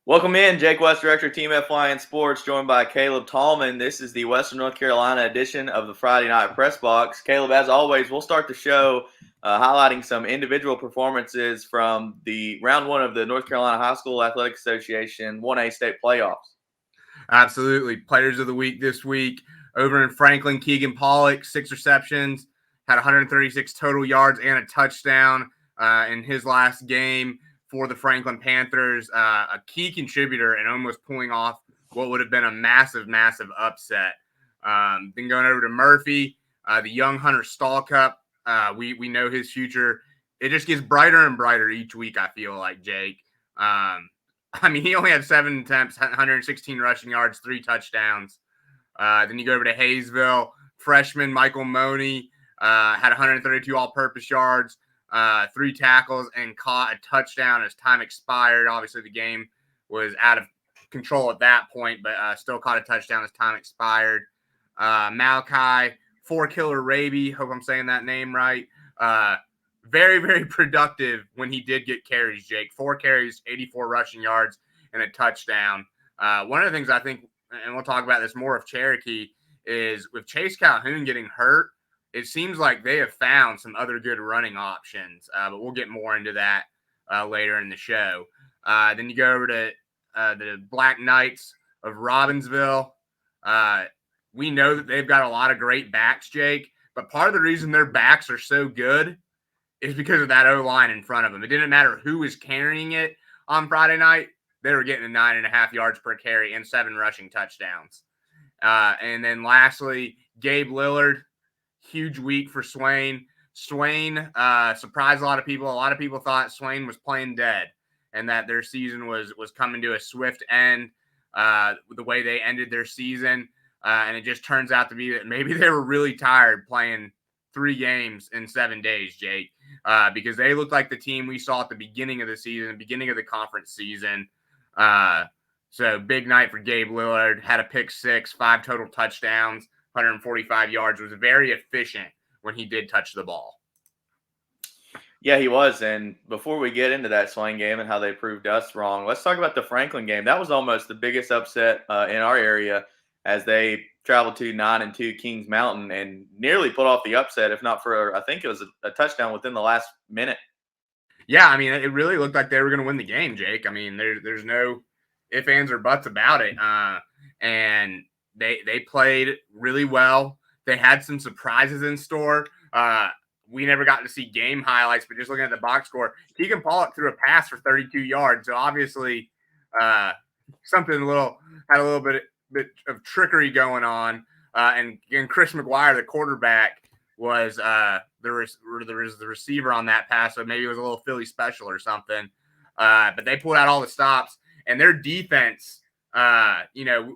Welcome in, Jake West, Director of Team Flying Sports, joined by Caleb Tallman. This is the Western North Carolina edition of the Friday Night Pressbox. Caleb, as always, we'll start the show highlighting some individual performances from the round one of the North Carolina High School Athletic Association 1A state playoffs. Absolutely. Players of the week this week. Over in Franklin, Keegan Pollock, 6 receptions, had 136 total yards and a touchdown in his last game for the Franklin Panthers. A key contributor and almost pulling off what would have been a massive, massive upset. Then going over to Murphy, the young Hunter Stallcup. We know his future. It just gets brighter and brighter each week, I feel like, Jake. He only had 7 attempts, 116 rushing yards, 3 touchdowns. Then you go over to Hayesville. Freshman Michael Money had 132 all-purpose yards, 3 tackles, and caught a touchdown as time expired. Obviously, the game was out of control at that point, but still caught a touchdown as time expired. Malachi, 4-Killer Raby, hope I'm saying that name right. Very, very productive when he did get carries, Jake. 4 carries, 84 rushing yards, and a touchdown. One of the things I think, and we'll talk about this more of Cherokee, is with Chase Calhoun getting hurt, it seems like they have found some other good running options, but we'll get more into that later in the show. Then you go over to the Black Knights of Robbinsville. We know that they've got a lot of great backs, Jake, but part of the reason their backs are so good is because of that O-line in front of them. It didn't matter who was carrying it on Friday night. They were getting 9.5 yards per carry and 7 rushing touchdowns. And then lastly, Gabe Lillard, huge week for Swain. Swain surprised a lot of people. A lot of people thought Swain was playing dead and that their season was coming to a swift end the way they ended their season. And it just turns out to be that maybe they were really tired playing 3 games in 7 days, Jake, because they looked like the team we saw at the beginning of the season, beginning of the conference season. So big night for Gabe Lillard, had a pick 6, 5 total touchdowns, 145 yards, was very efficient when he did touch the ball. Yeah, he was. And before we get into that Swain game and how they proved us wrong, let's talk about the Franklin game. That was almost the biggest upset in our area as they traveled to 9-2 Kings Mountain and nearly pulled off the upset, if not for, I think it was a touchdown within the last minute. Yeah, it really looked like they were going to win the game, Jake. There's no ifs, ands, or buts about it. And they played really well. They had some surprises in store. We never got to see game highlights, but just looking at the box score, Keegan Pollock threw a pass for 32 yards. So obviously, something had a little bit of trickery going on. And Chris McGuire, the quarterback, was the receiver on that pass, so maybe it was a little Philly special or something. But they pulled out all the stops, and their defense.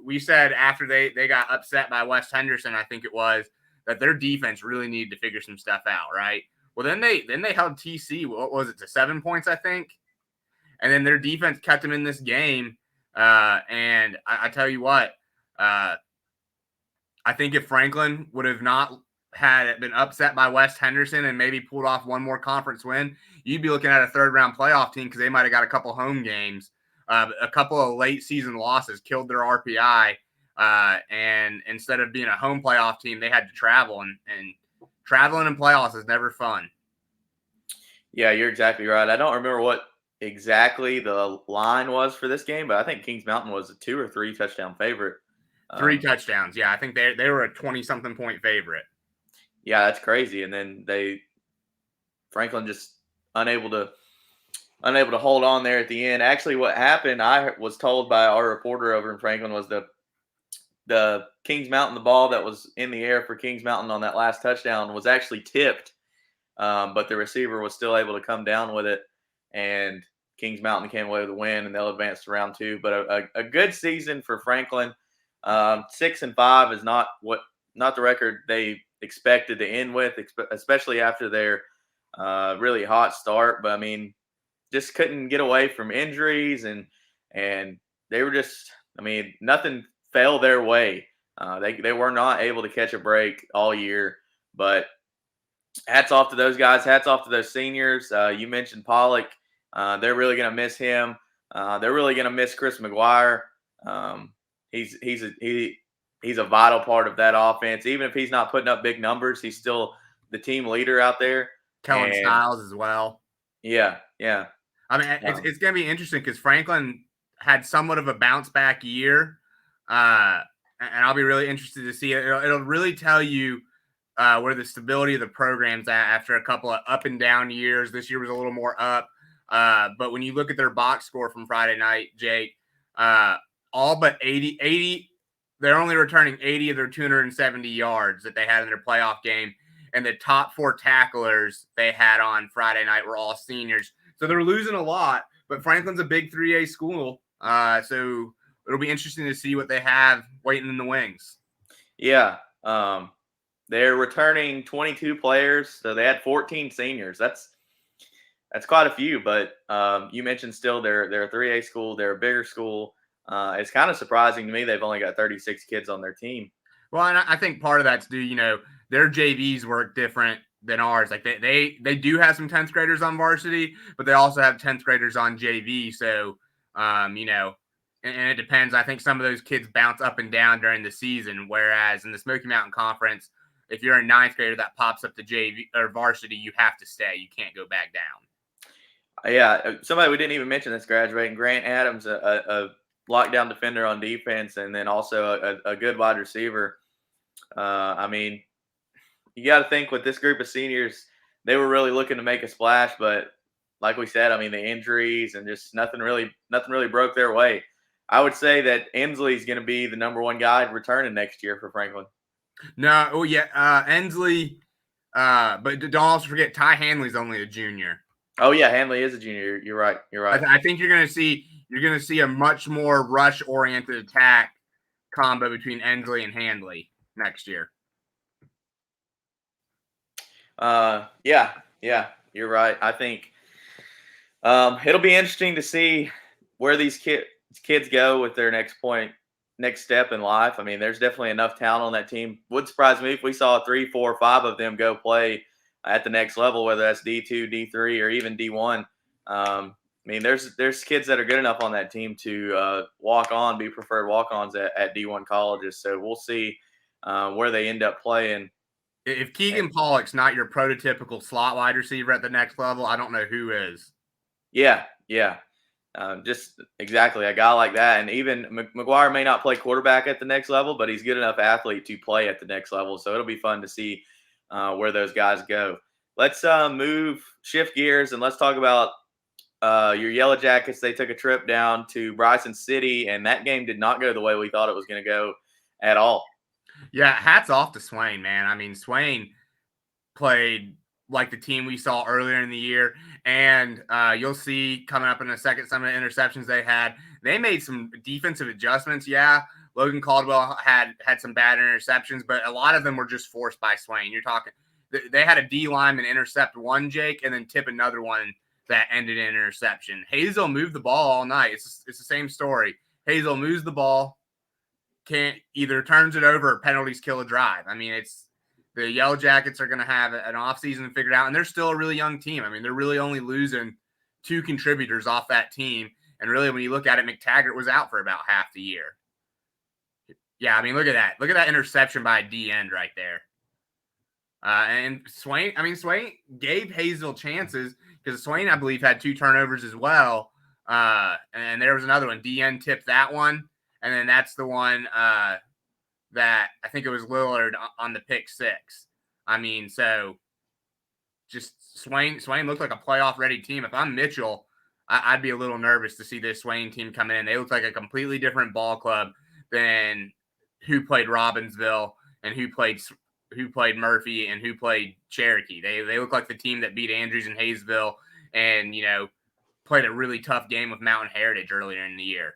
We said after they got upset by West Henderson, I think it was, that their defense really needed to figure some stuff out, right? Well, then they held TC. What was it, to 7 points, I think, and then their defense kept them in this game. And I tell you what, I think if Franklin would have not had been upset by West Henderson and maybe pulled off one more conference win, you'd be looking at a 3rd-round playoff team because they might have got a couple home games. A couple of late season losses killed their RPI. And instead of being a home playoff team, they had to travel. And traveling in playoffs is never fun. Yeah, you're exactly right. I don't remember what exactly the line was for this game, but I think Kings Mountain was a 2 or 3 touchdown favorite. 3 touchdowns. Yeah, I think they were a 20-something point favorite. Yeah, that's crazy. And then Franklin just unable to hold on there at the end. Actually, what happened, I was told by our reporter over in Franklin, was the Kings Mountain, the ball that was in the air for Kings Mountain on that last touchdown was actually tipped, but the receiver was still able to come down with it, and Kings Mountain came away with a win, and they'll advance to round 2. But a good season for Franklin. 6-5 is not the record they expected to end with, especially after their really hot start. But just couldn't get away from injuries, and they were just, nothing fell their way. They were not able to catch a break all year. But hats off to those guys. Hats off to those seniors. You mentioned Pollock. They're really going to miss him. They're really going to miss Chris McGuire. Um, he's a vital part of that offense. Even if he's not putting up big numbers, he's still the team leader out there. Kellen And Styles as well. yeah, yeah. I mean, it's going to be interesting because Franklin had somewhat of a bounce back year, and I'll be really interested to see it. It'll really tell you where the stability of the program's at after a couple of up and down years. This year was a little more up, but when you look at their box score from Friday night, Jake, all but 80, they're only returning 80 of their 270 yards that they had in their playoff game. And the top 4 tacklers they had on Friday night were all seniors. So they're losing a lot, but Franklin's a big 3A school. So it'll be interesting to see what they have waiting in the wings. Yeah. They're returning 22 players, so they had 14 seniors. That's quite a few, but you mentioned still they're a 3A school. They're a bigger school. It's kind of surprising to me they've only got 36 kids on their team. Well, and I think part of that's due, their JVs work different than ours. Like they do have some 10th graders on varsity, but they also have 10th graders on JV. So, and it depends. I think some of those kids bounce up and down during the season, whereas in the Smoky Mountain Conference, if you're a 9th grader that pops up to JV or varsity, you have to stay. You can't go back down. Yeah, somebody we didn't even mention that's graduating, Grant Adams, a lockdown defender on defense, and then also a good wide receiver. I mean, you got to think with this group of seniors, they were really looking to make a splash, but like we said, I mean, the injuries and just nothing really broke their way. I would say that Ensley's going to be the number 1 guy returning next year for Franklin. No, oh yeah, Ensley, but don't also forget Ty Hanley's only a junior. Oh yeah, Hanley is a junior. You're right. I think you're going to see a much more rush oriented attack combo between Ensley and Handley next year. Yeah, you're right. I think it'll be interesting to see where these kids go with their next step in life. I mean, there's definitely enough talent on that team. Would surprise me if we saw 3, 4, 5 of them go play at the next level, whether that's D2, D3, or even D1. I mean, there's kids that are good enough on that team to be preferred walk-ons at D1 colleges. So we'll see where they end up playing. If Keegan Pollock's not your prototypical slot wide receiver at the next level, I don't know who is. Yeah. Just exactly a guy like that. And even McGuire may not play quarterback at the next level, but he's good enough athlete to play at the next level. So it'll be fun to see where those guys go. Let's shift gears, and let's talk about your Yellow Jackets. They took a trip down to Bryson City, and that game did not go the way we thought it was going to go at all. Yeah, hats off to Swain, man. I mean, Swain played like the team we saw earlier in the year, and you'll see coming up in a second some of the interceptions they had. They made some defensive adjustments. Yeah, Logan Caldwell had some bad interceptions, but a lot of them were just forced by Swain. You're talking they had a D lineman intercept one, Jake, and then tip another one that ended in interception. Hazel moved the ball all night. It's the same story. Hazel moves the ball, can't either turns it over or penalties kill a drive. I mean, it's the Yellow Jackets are going to have an offseason figured out, and they're still a really young team. I mean, they're really only losing 2 contributors off that team. And really, when you look at it, McTaggart was out for about half the year. Yeah, I mean, look at that. Look at that interception by a D end right there. And Swain gave Hazel chances because Swain, I believe, had 2 turnovers as well. And there was another one. D end tipped that one. And then that's the one that I think it was Lillard on the pick 6. I mean, so just Swain looked like a playoff ready team. If I'm Mitchell, I'd be a little nervous to see this Swain team coming in. They look like a completely different ball club than who played Robbinsville and who played Murphy and who played Cherokee. They look like the team that beat Andrews and Hayesville and, played a really tough game with Mountain Heritage earlier in the year.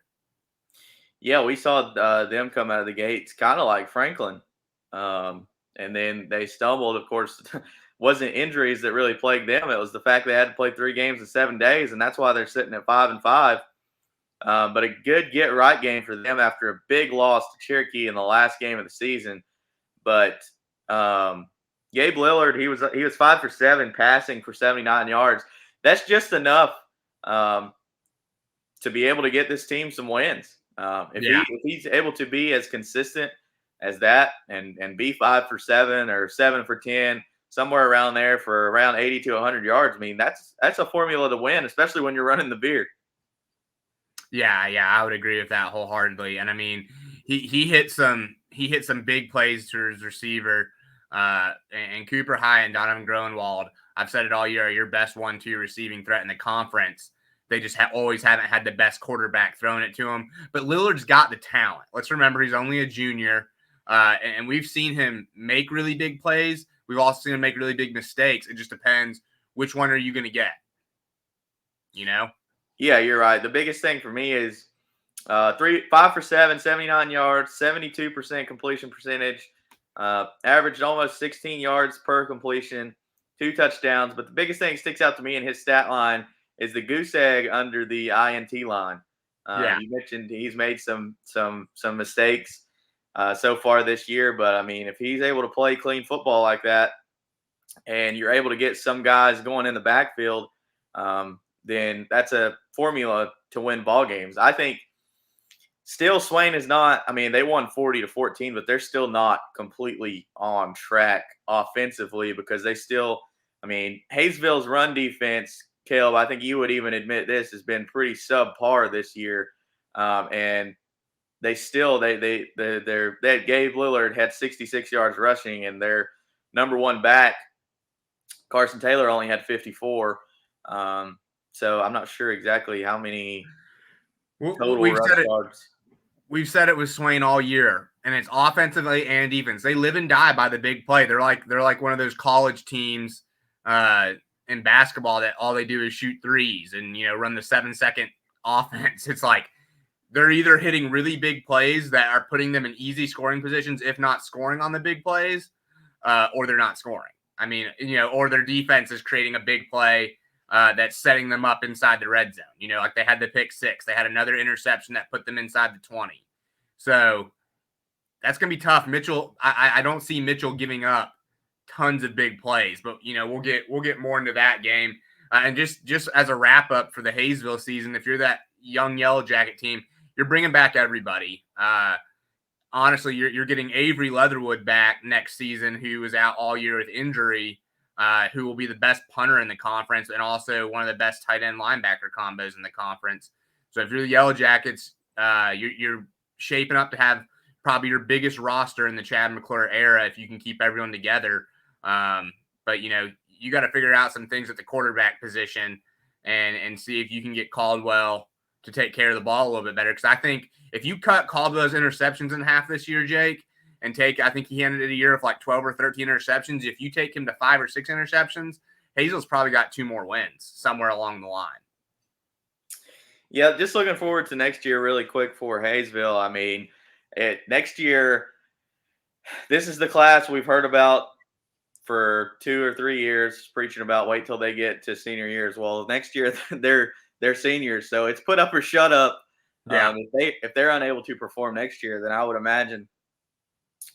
Yeah, we saw them come out of the gates kind of like Franklin. And then they stumbled. Of course, wasn't injuries that really plagued them. It was the fact they had to play 3 games in 7 days, and that's why they're sitting at 5-5. But a good get-right game for them after a big loss to Cherokee in the last game of the season. But Gabe Lillard, he was 5 for 7 passing for 79 yards. That's just enough to be able to get this team some wins. Yeah. If he's able to be as consistent as that and be 5 for 7 or 7 for 10, somewhere around there for around 80 to 100 yards, I mean that's a formula to win, especially when you're running the beard. Yeah, I would agree with that wholeheartedly. And I mean, he hit some big plays to his receiver. And Cooper High and Donovan Groenwald, I've said it all year, are your best 1-2 receiving threat in the conference. They just always haven't had the best quarterback throwing it to him. But Lillard's got the talent. Let's remember he's only a junior, and we've seen him make really big plays. We've also seen him make really big mistakes. It just depends which one are you going to get. You know? Yeah, you're right. The biggest thing for me is 5 for 7, 79 yards, 72% completion percentage, averaged almost 16 yards per completion, 2 touchdowns. But the biggest thing that sticks out to me in his stat line is the goose egg under the INT line. Yeah. You mentioned he's made some mistakes so far this year, but I mean, if he's able to play clean football like that, and you're able to get some guys going in the backfield, then that's a formula to win ball games. I think still Swain is not. I mean, they won 40-14, but they're still not completely on track offensively because they still. I mean, Hayesville's run defense, Caleb, I think you would even admit this, has been pretty subpar this year, and they still they Gabe Lillard had 66 yards rushing, and their number one back Carson Taylor only had 54. So I'm not sure exactly how many total We've rush said it. yards. We've said it with Swain all year, and it's offensively and defense. They live and die by the big play. They're like one of those college teams in basketball that all they do is shoot threes and run the 7-second offense. It's like they're either hitting really big plays that are putting them in easy scoring positions, if not scoring on the big plays, or they're not scoring. I mean, or their defense is creating a big play that's setting them up inside the red zone. Like they had the pick 6. They had another interception that put them inside the 20. So that's going to be tough. Mitchell, I don't see Mitchell giving up tons of big plays, but we'll get more into that game. And just as a wrap up for the Hayesville season, if you're that young Yellow Jacket team, you're bringing back everybody. Honestly, you're getting Avery Leatherwood back next season, who was out all year with injury, who will be the best punter in the conference and also one of the best tight end linebacker combos in the conference. So if you're the Yellow Jackets, you're shaping up to have probably your biggest roster in the Chad McClure era if you can keep everyone together. But you got to figure out some things at the quarterback position and see if you can get Caldwell to take care of the ball a little bit better. Because I think if you cut Caldwell's interceptions in half this year, Jake, and I think he ended a year of like 12 or 13 interceptions. If you take him to 5 or 6 interceptions, Hazel's probably got 2 more wins somewhere along the line. Yeah, just looking forward to next year really quick for Hayesville. I mean, next year, this is the class we've heard about for 2 or 3 years, preaching about wait till they get to senior years. Well, next year they're seniors, so it's put up or shut up. Yeah. If they're unable to perform next year, then I would imagine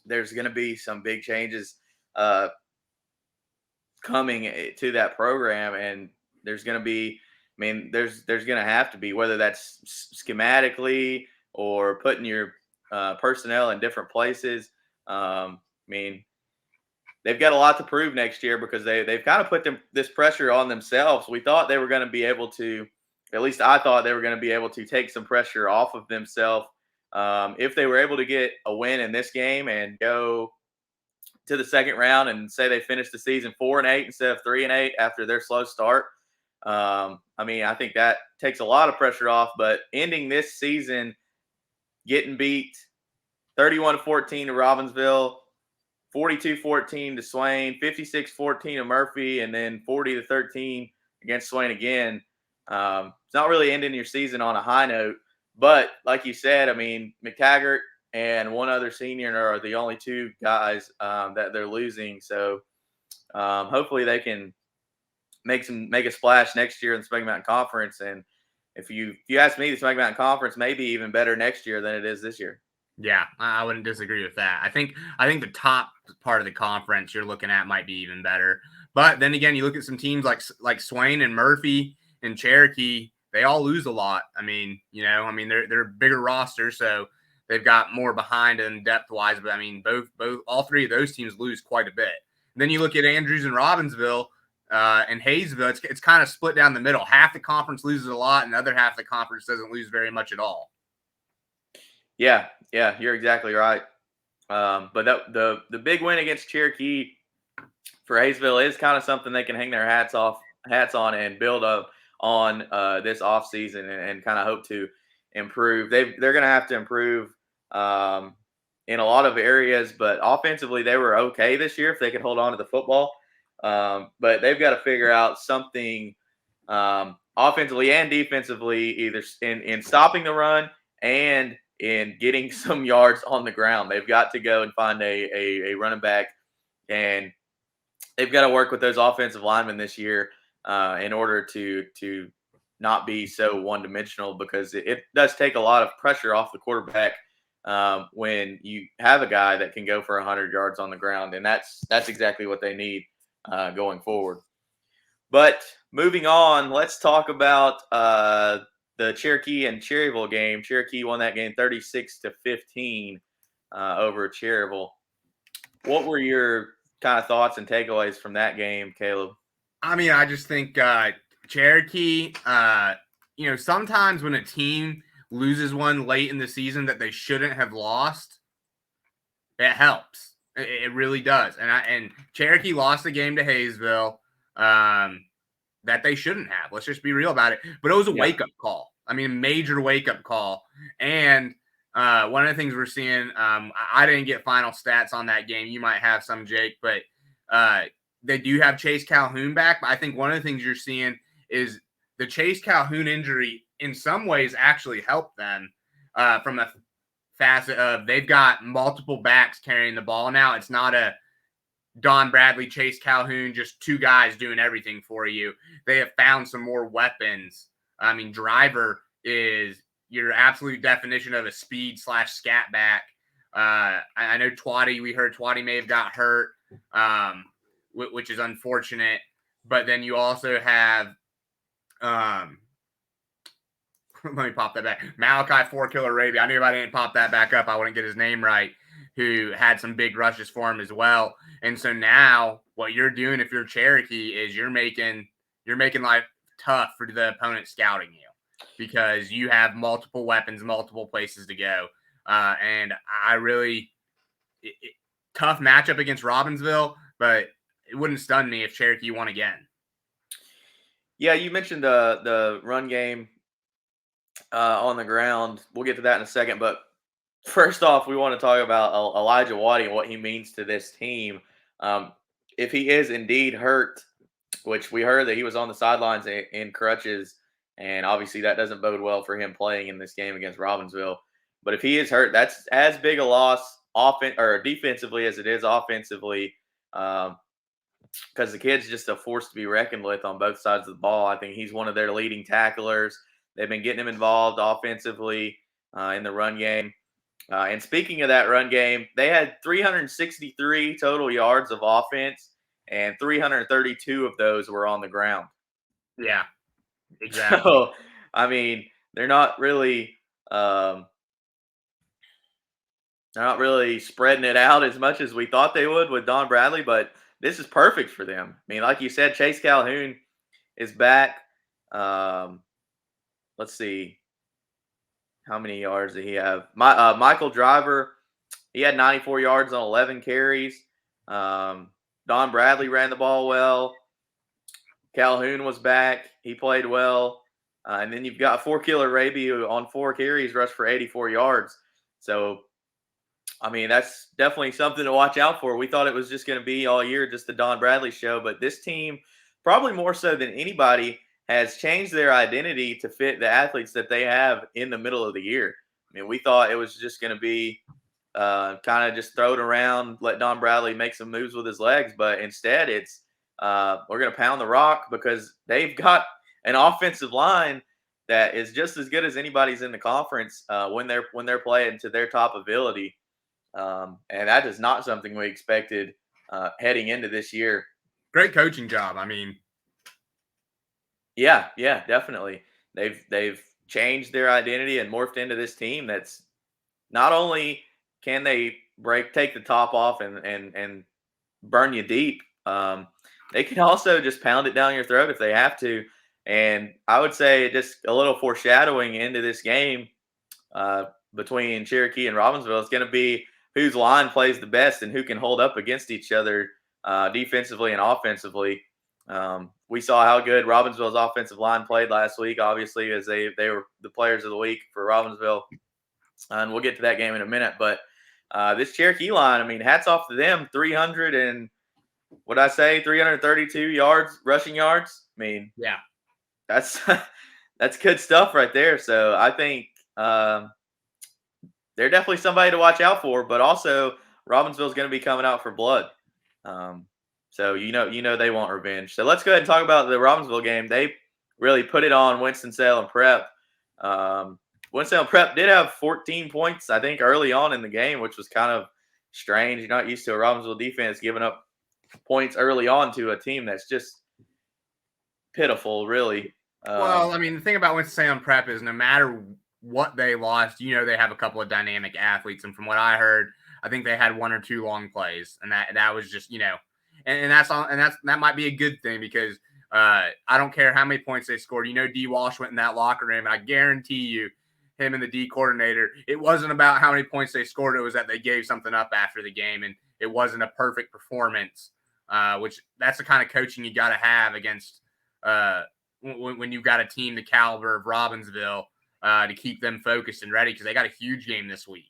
there's going to be some big changes coming to that program, and there's going to be. I mean, there's going to have to be, whether that's schematically or putting your personnel in different places. I mean, they've got a lot to prove next year because they've kind of put this pressure on themselves. We thought they were going to be able to, at least I thought they were going to be able to take some pressure off of themselves if they were able to get a win in this game and go to the second round and say they finished the season 4-8 instead of 3-8 after their slow start. I mean, I think that takes a lot of pressure off, but ending this season, getting beat 31-14 to Robbinsville, 42-14 to Swain, 56-14 to Murphy, and then 40-13 against Swain again. It's not really ending your season on a high note, but like you said, I mean, McTaggart and one other senior are the only 2 guys that they're losing. So hopefully they can make a splash next year in the Smoky Mountain Conference. And if you ask me, the Smoky Mountain Conference may be even better next year than it is this year. Yeah, I wouldn't disagree with that. I think the top part of the conference you're looking at might be even better. But then again, you look at some teams like Swain and Murphy and Cherokee they all lose a lot. I mean, they're a bigger roster, so they've got more behind them depth wise. But I mean, all three of those teams lose quite a bit. And then you look at Andrews and Robbinsville and Hayesville. It's kind of split down the middle. Half the conference loses a lot, and the other half of the conference doesn't lose very much at all. Yeah, you're exactly right. But the big win against Cherokee for Hayesville is kind of something they can hang their hats on and build up on this offseason and kind of hope to improve. They're going to have to improve in a lot of areas, but offensively they were okay this year if they could hold on to the football. But they've got to figure out something offensively and defensively, either in stopping the run and in getting some yards on the ground. They've got to go and find a running back, and they've got to work with those offensive linemen this year in order to not be so one-dimensional, because it does take a lot of pressure off the quarterback when you have a guy that can go for 100 yards on the ground, and that's exactly what they need going forward. But moving on, let's talk about the Cherokee and Cherryville game. Cherokee won that game 36-15 over Cherryville. What were your kind of thoughts and takeaways from that game, Caleb? I mean, I just think Cherokee, sometimes when a team loses one late in the season that they shouldn't have lost, it helps. It really does. And Cherokee lost the game to Hayesville that they shouldn't have. Let's just be real about it. But it was a wake-up call. I mean, a major wake-up call. And one of the things we're seeing, I didn't get final stats on that game. You might have some, Jake, but they do have Chase Calhoun back. But I think one of the things you're seeing is the Chase Calhoun injury in some ways actually helped them from a facet of they've got multiple backs carrying the ball now. It's not a Don Bradley, Chase Calhoun, just two guys doing everything for you. They have found some more weapons. I mean, Driver is your absolute definition of a speed / scat back. I know we heard Twatty may have got hurt, which is unfortunate. But then you also have, let me pop that back. Malachi 4-Killer Arabia. I knew if I didn't pop that back up, I wouldn't get his name right, who had some big rushes for him as well. And so now what you're doing if you're Cherokee is you're making life tough for the opponent scouting you, because you have multiple weapons, multiple places to go. And I really tough matchup against Robbinsville, but it wouldn't stun me if Cherokee won again. Yeah, you mentioned the run game on the ground. We'll get to that in a second, but first off, we want to talk about Elijah Waddy and what he means to this team. If he is indeed hurt, which we heard that he was on the sidelines in crutches, and obviously that doesn't bode well for him playing in this game against Robbinsville. But if he is hurt, that's as big a loss defensively as it is offensively, because the kid's just a force to be reckoned with on both sides of the ball. I think he's one of their leading tacklers. They've been getting him involved offensively in the run game. And speaking of that run game, they had 363 total yards of offense, and 332 of those were on the ground. Yeah, exactly. So, I mean, they're not really spreading it out as much as we thought they would with Don Bradley, but this is perfect for them. I mean, like you said, Chase Calhoun is back. Let's see. How many yards did he have? Michael Driver, he had 94 yards on 11 carries. Don Bradley ran the ball well. Calhoun was back. He played well. And then you've got 4-Killer Arabia who on 4 carries rushed for 84 yards. So, I mean, that's definitely something to watch out for. We thought it was just going to be all year just the Don Bradley show, but this team, probably more so than anybody, has changed their identity to fit the athletes that they have in the middle of the year. I mean, we thought it was just going to be kind of just throw it around, let Don Bradley make some moves with his legs, but instead it's we're going to pound the rock, because they've got an offensive line that is just as good as anybody's in the conference when they're playing to their top ability, and that is not something we expected heading into this year. Great coaching job. I mean, yeah, definitely. They've changed their identity and morphed into this team that's not only can they take the top off and burn you deep, they can also just pound it down your throat if they have to. And I would say just a little foreshadowing into this game uh, between Cherokee and Robbinsville is going to be whose line plays the best and who can hold up against each other defensively and offensively. We saw how good Robbinsville's offensive line played last week, obviously, as they were the players of the week for Robbinsville. And we'll get to that game in a minute. But this Cherokee line, I mean, hats off to them. 300 and what I say, 332 yards, rushing yards. I mean, Yeah. that's that's good stuff right there. So I think they're definitely somebody to watch out for. But also, Robbinsville's going to be coming out for blood. Um, so you know they want revenge. So let's go ahead and talk about the Robbinsville game. They really put it on Winston-Salem Prep. Winston-Salem Prep did have 14 points, I think, early on in the game, which was kind of strange. You're not used to a Robbinsville defense giving up points early on to a team that's just pitiful, really. Well, I mean, the thing about Winston-Salem Prep is no matter what they lost, they have a couple of dynamic athletes. And from what I heard, I think they had one or two long plays, and that was just and that's all, and that might be a good thing because I don't care how many points they scored. D. Walsh went in that locker room, and I guarantee you, him and the D coordinator, it wasn't about how many points they scored. It was that they gave something up after the game, and it wasn't a perfect performance. Which that's the kind of coaching you got to have against when you've got a team the caliber of Robbinsville to keep them focused and ready because they got a huge game this week.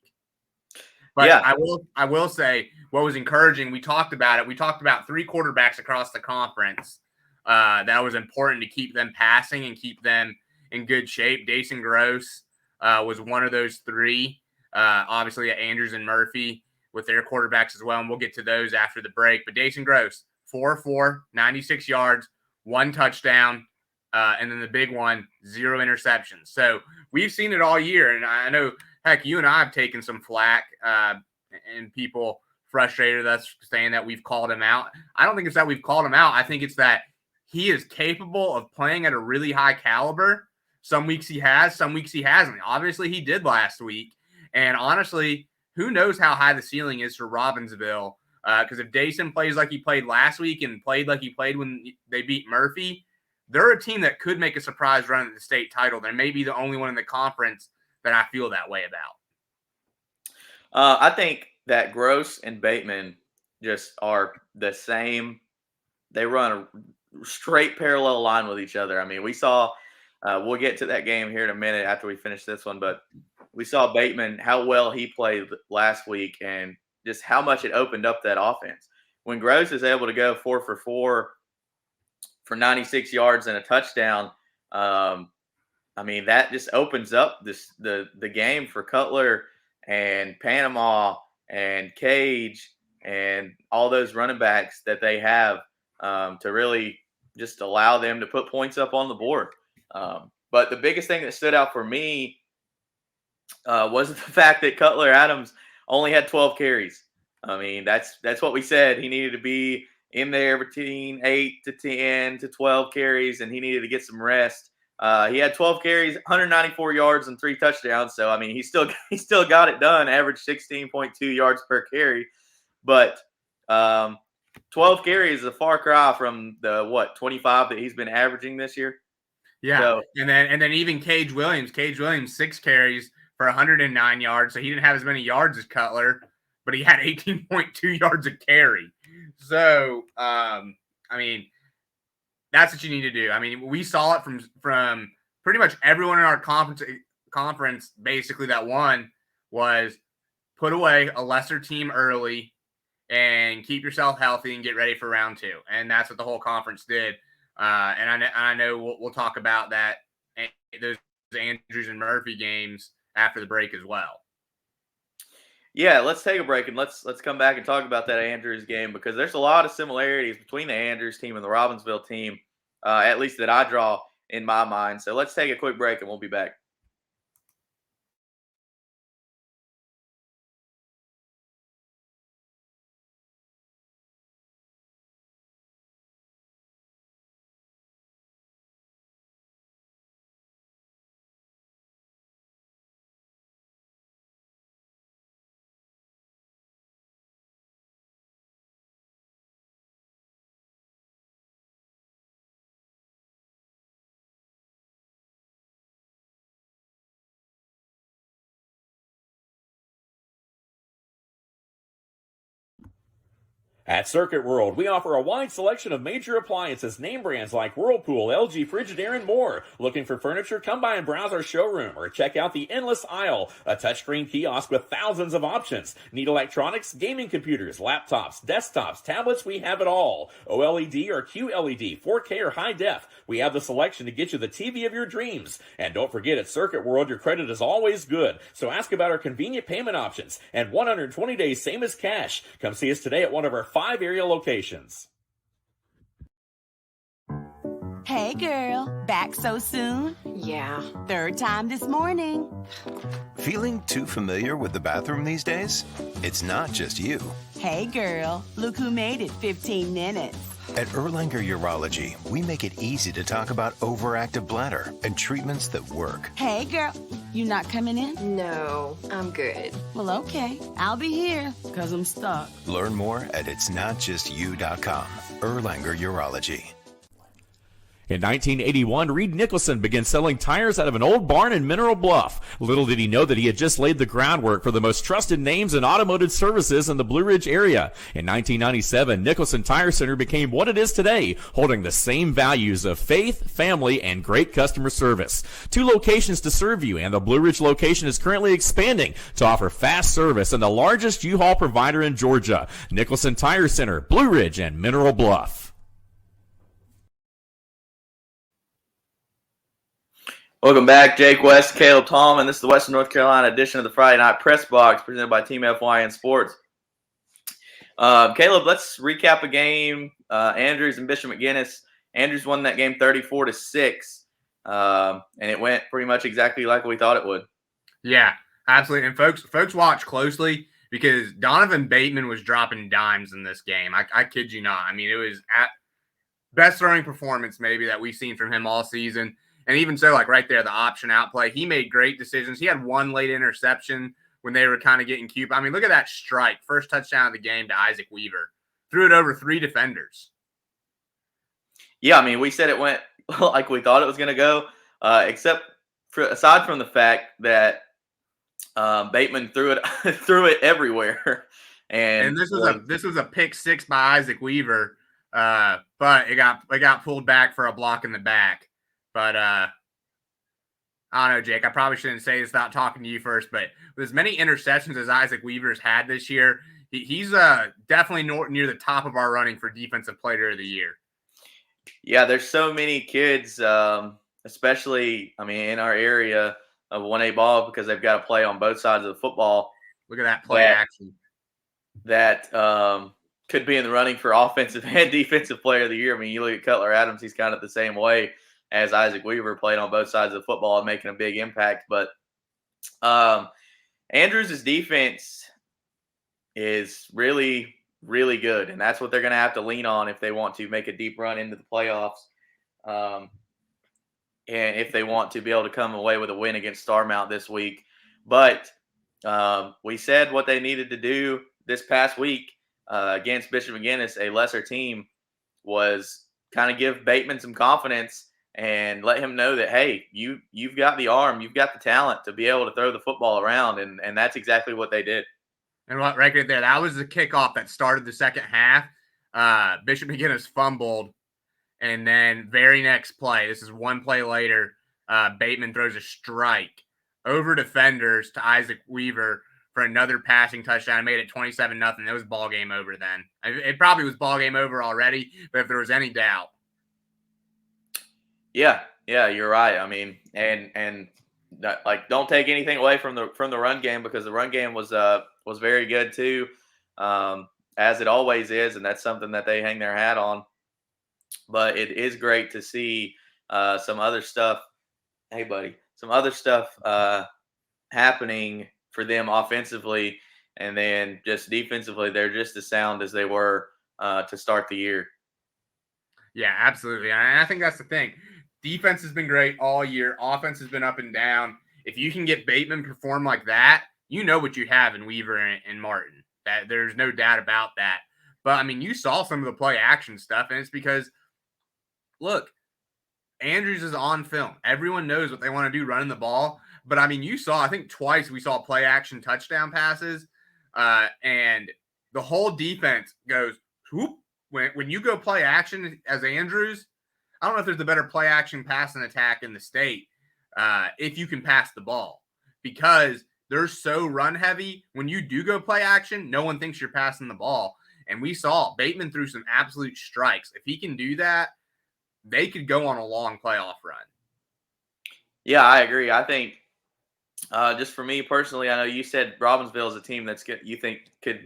But yeah, I will say what was encouraging. We talked about it. We talked about three quarterbacks across the conference that was important to keep them passing and keep them in good shape. Dason Gross was one of those three. Obviously, Andrews and Murphy with their quarterbacks as well, and we'll get to those after the break. But Dason Gross, 4-4, 96 yards, one touchdown, and then the big one, 0 interceptions. So we've seen it all year, and I know, heck, you and I have taken some flack, and people frustrated us saying that we've called him out. I don't think it's that we've called him out. I think it's that he is capable of playing at a really high caliber. Some weeks he has, some weeks he hasn't. Obviously, he did last week. And honestly, who knows how high the ceiling is for Robbinsville? Because if Dason plays like he played last week and played like he played when they beat Murphy, they're a team that could make a surprise run at the state title. They may be the only one in the conference that I feel that way about. I think that Gross and Bateman just are the same. They run a straight parallel line with each other. I mean, we saw. We'll get to that game here in a minute after we finish this one, but we saw Bateman how well he played last week and just how much it opened up that offense. When Gross is able to go 4 for 4 for 96 yards and a touchdown, I mean that just opens up the game for Cutler and Panama and Cage and all those running backs that they have to really just allow them to put points up on the board. But the biggest thing that stood out for me was the fact that Cutler Adams only had 12 carries. I mean, that's what we said. He needed to be in there between 8 to 10 to 12 carries, and he needed to get some rest. He had 12 carries, 194 yards, and 3 touchdowns. So I mean, he still got it done. Averaged 16.2 yards per carry, but 12 carries is a far cry from the 25 that he's been averaging this year. Yeah, So, and then even Cage Williams, 6 carries for 109 yards, so he didn't have as many yards as Cutler, but he had 18.2 yards a carry. So, I mean, that's what you need to do. I mean, we saw it from pretty much everyone in our conference basically that won was put away a lesser team early and keep yourself healthy and get ready for round 2. And that's what the whole conference did. And I know we'll talk about that, those Andrews and Murphy games after the break as well. yeah, let's take a break and let's come back and talk about that Andrews game because there's a lot of similarities between the Andrews team and the Robbinsville team, at least that I draw in my mind. So let's take a quick break and we'll be back. At Circuit World, we offer a wide selection of major appliances, name brands like Whirlpool, LG, Frigidaire, and more. Looking for furniture? Come by and browse our showroom or check out the Endless Aisle, a touchscreen kiosk with thousands of options. Need electronics, gaming computers, laptops, desktops, tablets? We have it all. OLED or QLED, 4K or high def. We have the selection to get you the TV of your dreams. And don't forget, at Circuit World, your credit is always good. So ask about our convenient payment options and 120 days, same as cash. Come see us today at one of our 5 area locations. Hey girl, back so soon? Yeah. Third time this morning. Feeling too familiar with the bathroom these days? It's not just you. Hey girl, look who made it 15 minutes. At Erlanger Urology, we make it easy to talk about overactive bladder and treatments that work. Hey girl, you not coming in? No, I'm good. Well, okay. I'll be here, because I'm stuck. Learn more at itsnotjustyou.com. Erlanger Urology. In 1981, Reed Nicholson began selling tires out of an old barn in Mineral Bluff. Little did he know that he had just laid the groundwork for the most trusted names in automotive services in the Blue Ridge area. In 1997, Nicholson Tire Center became what it is today, holding the same values of faith, family, and great customer service. 2 locations to serve you, and the Blue Ridge location is currently expanding to offer fast service and the largest U-Haul provider in Georgia. Nicholson Tire Center, Blue Ridge, and Mineral Bluff. Welcome back, Jake West, Caleb Tallman. This is the Western North Carolina edition of the Friday Night Press Box presented by Team FYN Sports. Caleb, let's recap a game. Andrews and Bishop McGuinness. Andrews won that game 34-6, and it went pretty much exactly like we thought it would. Yeah, absolutely. And folks watch closely because Donovan Bateman was dropping dimes in this game. I kid you not. I mean, it was at best throwing performance maybe that we've seen from him all season. And even so, like right there, the option out play, he made great decisions. He had one late interception when they were kind of getting cute. I mean, look at that strike. First touchdown of the game to Isaac Weaver. Threw it over 3 defenders. Yeah, I mean, we said it went like we thought it was going to go, aside from the fact that Bateman threw it everywhere. And this was a pick 6 by Isaac Weaver, but it got pulled back for a block in the back. But I don't know, Jake. I probably shouldn't say this without talking to you first. But with as many interceptions as Isaac Weaver's had this year, he's definitely near the top of our running for Defensive Player of the Year. Yeah, there's so many kids, especially, I mean, in our area of 1A ball because they've got to play on both sides of the football. Look at that play action. That could be in the running for Offensive and Defensive Player of the Year. I mean, you look at Cutler Adams, he's kind of the same way as Isaac Weaver, playing on both sides of the football and making a big impact. But Andrews' defense is really, really good, and that's what they're going to have to lean on if they want to make a deep run into the playoffs, and if they want to be able to come away with a win against Starmount this week. But we said what they needed to do this past week against Bishop McGuinness, a lesser team, was kind of give Bateman some confidence and let him know that, hey, you've got the arm, you've got the talent to be able to throw the football around, and that's exactly what they did. And right there, that was the kickoff that started the second half. Bishop McGuinness fumbled, and then very next play, this is one play later, Bateman throws a strike over defenders to Isaac Weaver for another passing touchdown. It made it 27-0. It was ball game over then. It probably was ball game over already, but if there was any doubt. Yeah, you're right. I mean, and that, like, don't take anything away from the run game, because the run game was very good too, as it always is, and that's something that they hang their hat on. But it is great to see some other stuff. Hey, buddy, some other stuff happening for them offensively, and then just defensively, they're just as sound as they were to start the year. Yeah, absolutely. And I think that's the thing. Defense has been great all year. Offense has been up and down. If you can get Bateman perform like that, you know what you have in Weaver and Martin. That there's no doubt about that. But, I mean, you saw some of the play action stuff, and it's because, look, Andrews is on film. Everyone knows what they want to do running the ball. But, I mean, you saw, I think twice we saw play action touchdown passes, and the whole defense goes, whoop, when you go play action as Andrews, I don't know if there's a better play action pass and attack in the state if you can pass the ball, because they're so run heavy. When you do go play action, no one thinks you're passing the ball. And we saw Bateman threw some absolute strikes. If he can do that, they could go on a long playoff run. Yeah, I agree. I think just for me personally, I know you said Robbinsville is a team you think could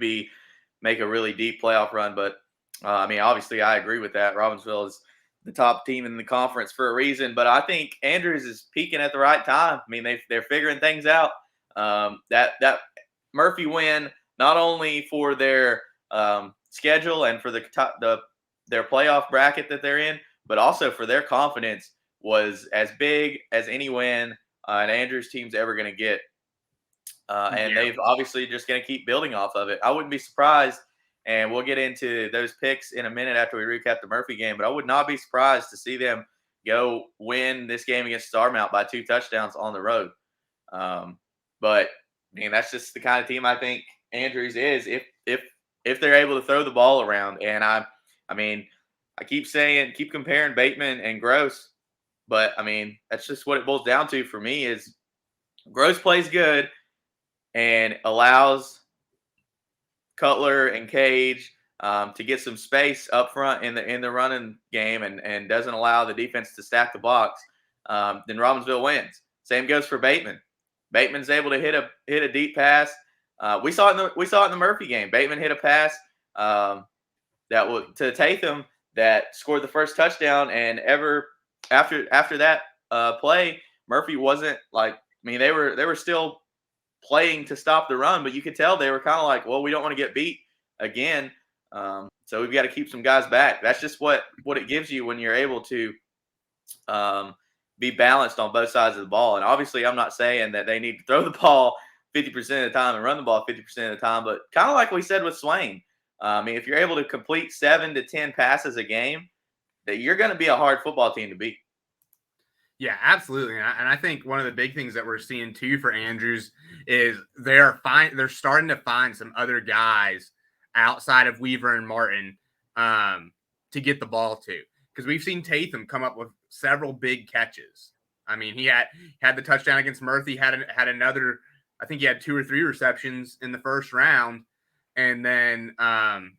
make a really deep playoff run, but I mean, obviously, I agree with that. Robbinsville is the top team in the conference for a reason, but I think Andrews is peaking at the right time. I mean, they're figuring things out. That Murphy win, not only for their schedule and for their playoff bracket that they're in, but also for their confidence, was as big as any win an Andrews team's ever going to get. And they've obviously just going to keep building off of it. I wouldn't be surprised, and we'll get into those picks in a minute after we recap the Murphy game, but I would not be surprised to see them go win this game against Starmount by 2 touchdowns on the road. But I mean, that's just the kind of team I think Andrews is if they're able to throw the ball around. And I mean, I keep comparing Bateman and Gross, but I mean, that's just what it boils down to for me is Gross plays good and allows Cutler and Cage to get some space up front in the running game and doesn't allow the defense to stack the box, then Robbinsville wins. Same goes for Bateman. Bateman's able to hit a deep pass. We saw it in the Murphy game. Bateman hit a pass that was to Tatham that scored the first touchdown, and after that play, Murphy wasn't like. I mean, they were still playing to stop the run, but you could tell they were kind of like, well, we don't want to get beat again, so we've got to keep some guys back. That's just what it gives you when you're able to be balanced on both sides of the ball. And obviously, I'm not saying that they need to throw the ball 50% of the time and run the ball 50% of the time, but kind of like we said with Swain. I mean, if you're able to complete 7 to 10 passes a game, that you're going to be a hard football team to beat. Yeah, absolutely. And I think one of the big things that we're seeing too for Andrews is they're starting to find some other guys outside of Weaver and Martin to get the ball to. Because we've seen Tatham come up with several big catches. I mean, he had the touchdown against Murphy, had another, I think he had 2 or 3 receptions in the first round. And then, and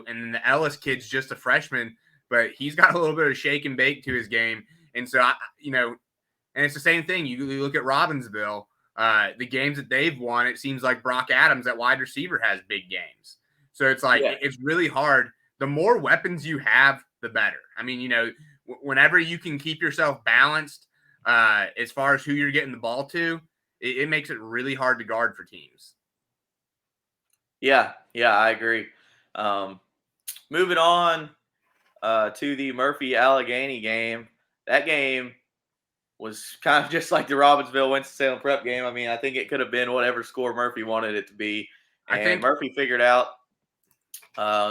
then the Ellis kid's just a freshman, but he's got a little bit of shake and bake to his game. And so, and it's the same thing. You look at Robbinsville, the games that they've won, it seems like Brock Adams at wide receiver has big games. So it's like, It's really hard. The more weapons you have, the better. I mean, whenever you can keep yourself balanced as far as who you're getting the ball to, it makes it really hard to guard for teams. Yeah, I agree. Moving on to the Murphy-Allegheny game. That game was kind of just like the Robbinsville Winston-Salem Prep game. I mean, I think it could have been whatever score Murphy wanted it to be. And Murphy figured out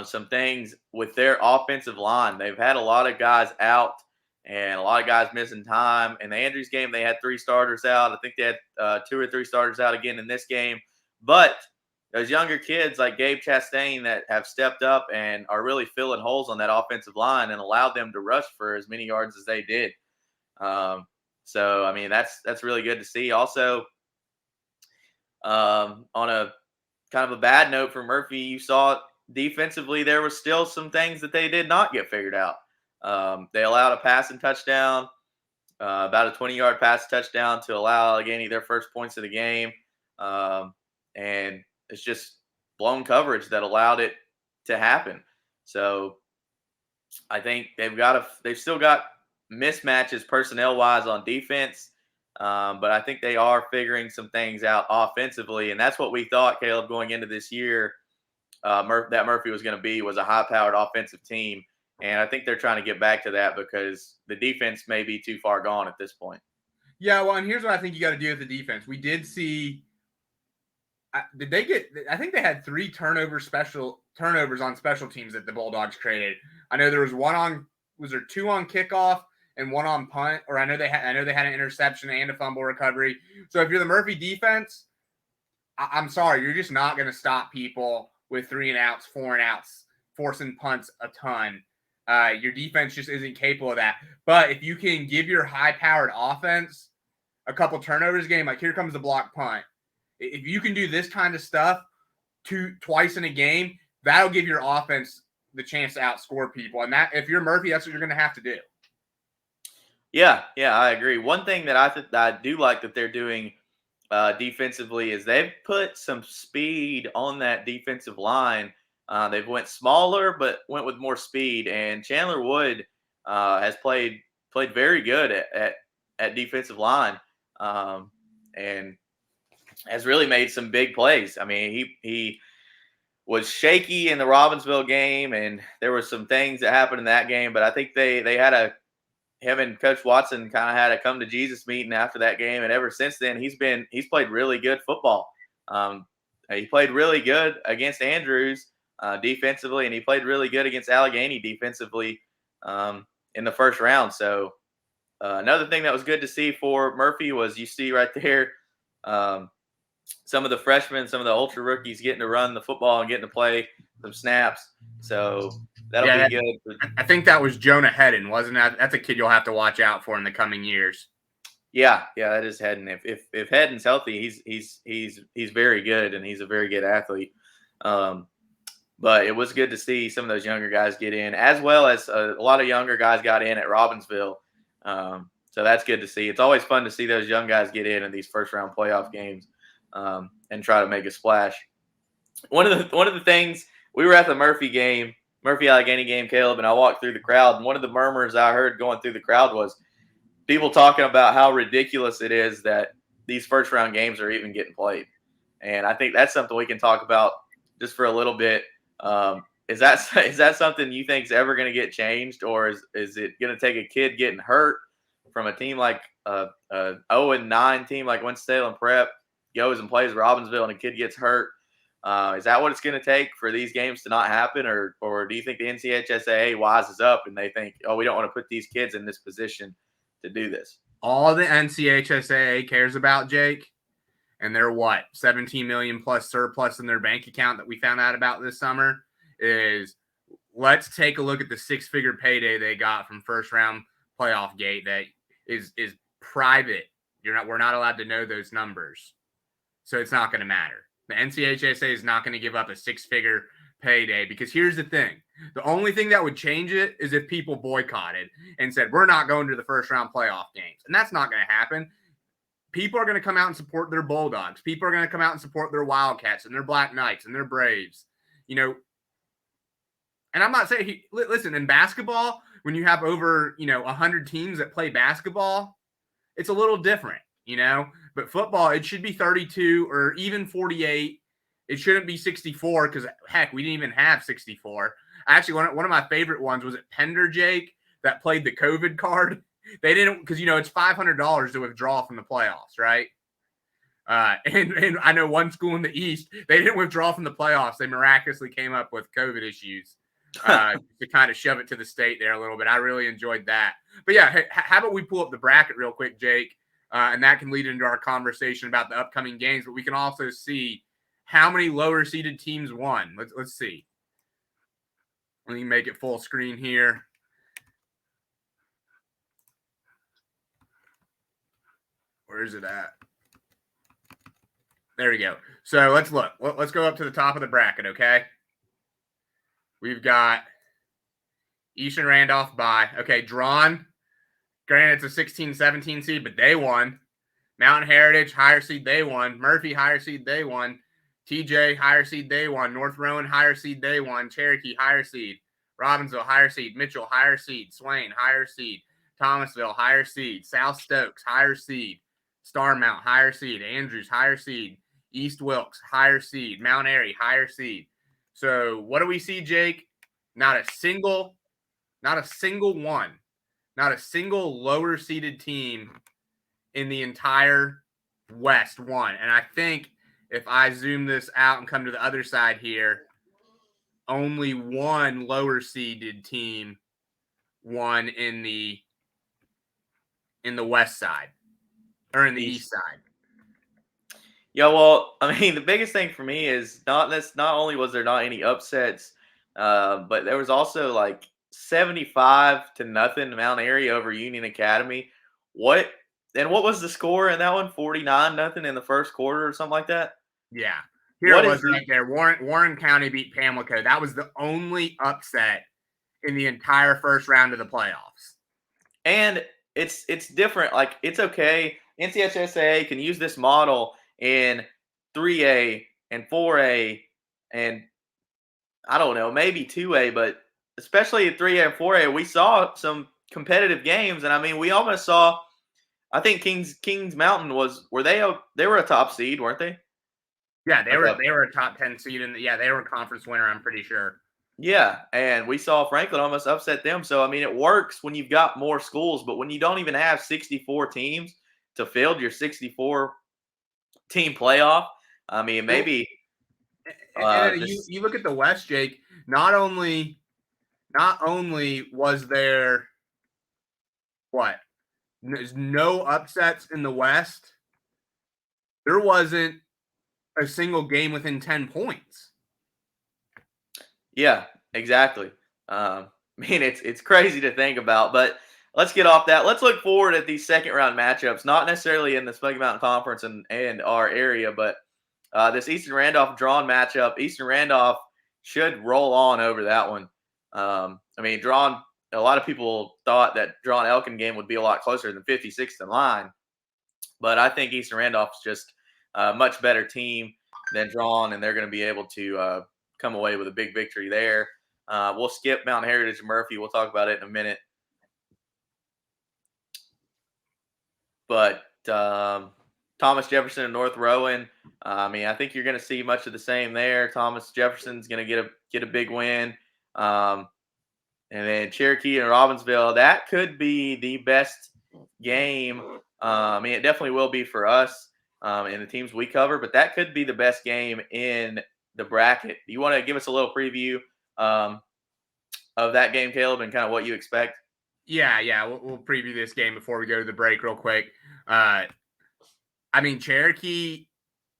some things with their offensive line. They've had a lot of guys out and a lot of guys missing time. In the Andrews game, they had 3 starters out. I think they had 2 or 3 starters out again in this game. But those younger kids like Gabe Chastain that have stepped up and are really filling holes on that offensive line and allowed them to rush for as many yards as they did. So, I mean, that's really good to see. Also, on a kind of a bad note for Murphy, you saw defensively there was still some things that they did not get figured out. They allowed a passing touchdown, about a 20-yard pass touchdown to allow Allegheny their first points of the game. And it's just blown coverage that allowed it to happen. So I think they've still got mismatches personnel wise on defense. But I think they are figuring some things out offensively. And that's what we thought, Caleb, going into this year, that Murphy was going to be, was a high-powered offensive team. And I think they're trying to get back to that because the defense may be too far gone at this point. Yeah, well, and here's what I think you got to do with the defense. We did see I think they had 3 turnovers on special teams that the Bulldogs created. I know there was 2 on kickoff and 1 on punt, or I know they had an interception and a fumble recovery. So if you're the Murphy defense, I'm sorry, you're just not going to stop people with 3 and outs, 4 and outs forcing punts a ton. Your defense just isn't capable of that. But if you can give your high-powered offense a couple turnovers a game, like here comes the block punt. If you can do this kind of stuff twice in a game, that'll give your offense the chance to outscore people. And that, if you're Murphy, that's what you're going to have to do. Yeah, I agree. One thing that I do like that they're doing defensively is they've put some speed on that defensive line. They've went smaller, but went with more speed. And Chandler Wood has played very good at defensive line, and has really made some big plays. I mean, he was shaky in the Robbinsville game, and there were some things that happened in that game. But I think they had him and Coach Watson kind of had a come to Jesus meeting after that game, and ever since then he's played really good football. He played really good against Andrews defensively, and he played really good against Allegheny defensively in the first round. So another thing that was good to see for Murphy was you see right there some of the freshmen, some of the ultra rookies getting to run the football and getting to play some snaps. So that'll be good. I think that was Jonah Hedden, wasn't that? That's a kid you'll have to watch out for in the coming years. Yeah, that is Hedden. If Hedden's healthy, he's very good, and he's a very good athlete. But it was good to see some of those younger guys get in, as well as a lot of younger guys got in at Robbinsville. So that's good to see. It's always fun to see those young guys get in these first round playoff games and try to make a splash. One of the things, we were at the Murphy Allegheny game, Caleb, and I walked through the crowd, and one of the murmurs I heard going through the crowd was people talking about how ridiculous it is that these first round games are even getting played. And I think that's something we can talk about just for a little bit. Is that something you think is ever going to get changed, or is it going to take a kid getting hurt from a team like a 0-9 team like Winston-Salem Prep goes and plays Robbinsville and a kid gets hurt? Is that what it's going to take for these games to not happen, or do you think the NCHSAA wises up and they think, oh, we don't want to put these kids in this position to do this? All the NCHSAA cares about, Jake, and their 17 million plus surplus in their bank account that we found out about this summer, is let's take a look at the 6-figure payday they got from first round playoff gate that is private. We're not allowed to know those numbers, so it's not going to matter. The NCHSA is not going to give up a 6-figure payday, because here's the thing. The only thing that would change it is if people boycotted and said, we're not going to the first round playoff games. And that's not going to happen. People are going to come out and support their Bulldogs. People are going to come out and support their Wildcats and their Black Knights and their Braves. And I'm not saying, listen, in basketball, when you have over, 100 teams that play basketball, it's a little different, But football, it should be 32 or even 48. It shouldn't be 64 because, heck, we didn't even have 64. Actually, one of my favorite ones was at Pender, Jake, that played the COVID card. They didn't, because, it's $500 to withdraw from the playoffs, right? And I know one school in the East, they didn't withdraw from the playoffs. They miraculously came up with COVID issues to kind of shove it to the state there a little bit. I really enjoyed that. But yeah, hey, how about we pull up the bracket real quick, Jake? And that can lead into our conversation about the upcoming games. But we can also see how many lower seeded teams won. Let's see. Let me make it full screen here. Where is it at? There we go. So let's look. Let's go up to the top of the bracket, okay? We've got Eastern Randolph bye. Okay, drawn. Granted, it's a 16-17 seed, but they won. Mountain Heritage, higher seed, they won. Murphy, higher seed, they won. TJ, higher seed, they won. North Rowan, higher seed, they won. Cherokee, higher seed. Robbinsville, higher seed. Mitchell, higher seed. Swain, higher seed. Thomasville, higher seed. South Stokes, higher seed. Starmount, higher seed. Andrews, higher seed. East Wilkes, higher seed. Mount Airy, higher seed. So what do we see, Jake? Not a single one. Not a single lower seeded team in the entire West won. And I think if I zoom this out and come to the other side here, only one lower seeded team won in the West side or in the East side. Yeah, well, I mean, the biggest thing for me is not only was there not any upsets But there was also like 75-0 Mount Airy over Union Academy. What what was the score in that one? 49-0 in the first quarter or something like that. Yeah. Here What it is was right there. Warren County beat Pamlico. That was the only upset in the entire first round of the playoffs. And it's different. Like, it's okay. NCSSA can use this model in 3A and 4A and I don't know, maybe 2A, but especially in 3A and 4A, we saw some competitive games. And I mean, we almost saw, I think Kings Mountain they were a top seed, weren't they? Yeah, Like they were a top 10 seed, and they were a conference winner, I'm pretty sure. Yeah, and we saw Franklin almost upset them. So I mean, it works when you've got more schools, but when you don't even have 64 teams to field your 64 team playoff, I mean, maybe And this. you look at the West, Jake. Not only was there there's no upsets in the West, there wasn't a single game within 10 points. Yeah, exactly. I mean, it's crazy to think about, but let's get off that. Let's look forward at these second round matchups, not necessarily in the Smoky Mountain Conference and our area, but this Eastern Randolph drawn matchup. Eastern Randolph should roll on over that one. I mean, drawn. A lot of people thought that drawn Elkin game would be a lot closer than 56th in line, but I think Eastern Randolph's just a much better team than drawn, and they're going to be able to come away with a big victory there. We'll skip Mount Heritage and Murphy. We'll talk about it in a minute. But Thomas Jefferson and North Rowan, I mean, I think you're going to see much of the same there. Thomas Jefferson's going to get a big win. And then Cherokee and Robbinsville, that could be the best game. I mean, it definitely will be for us and the teams we cover, but that could be the best game in the bracket. Do you want to give us a little preview of that game, Caleb, and kind of what you expect? Yeah. We'll preview this game before we go to the break real quick. I mean, Cherokee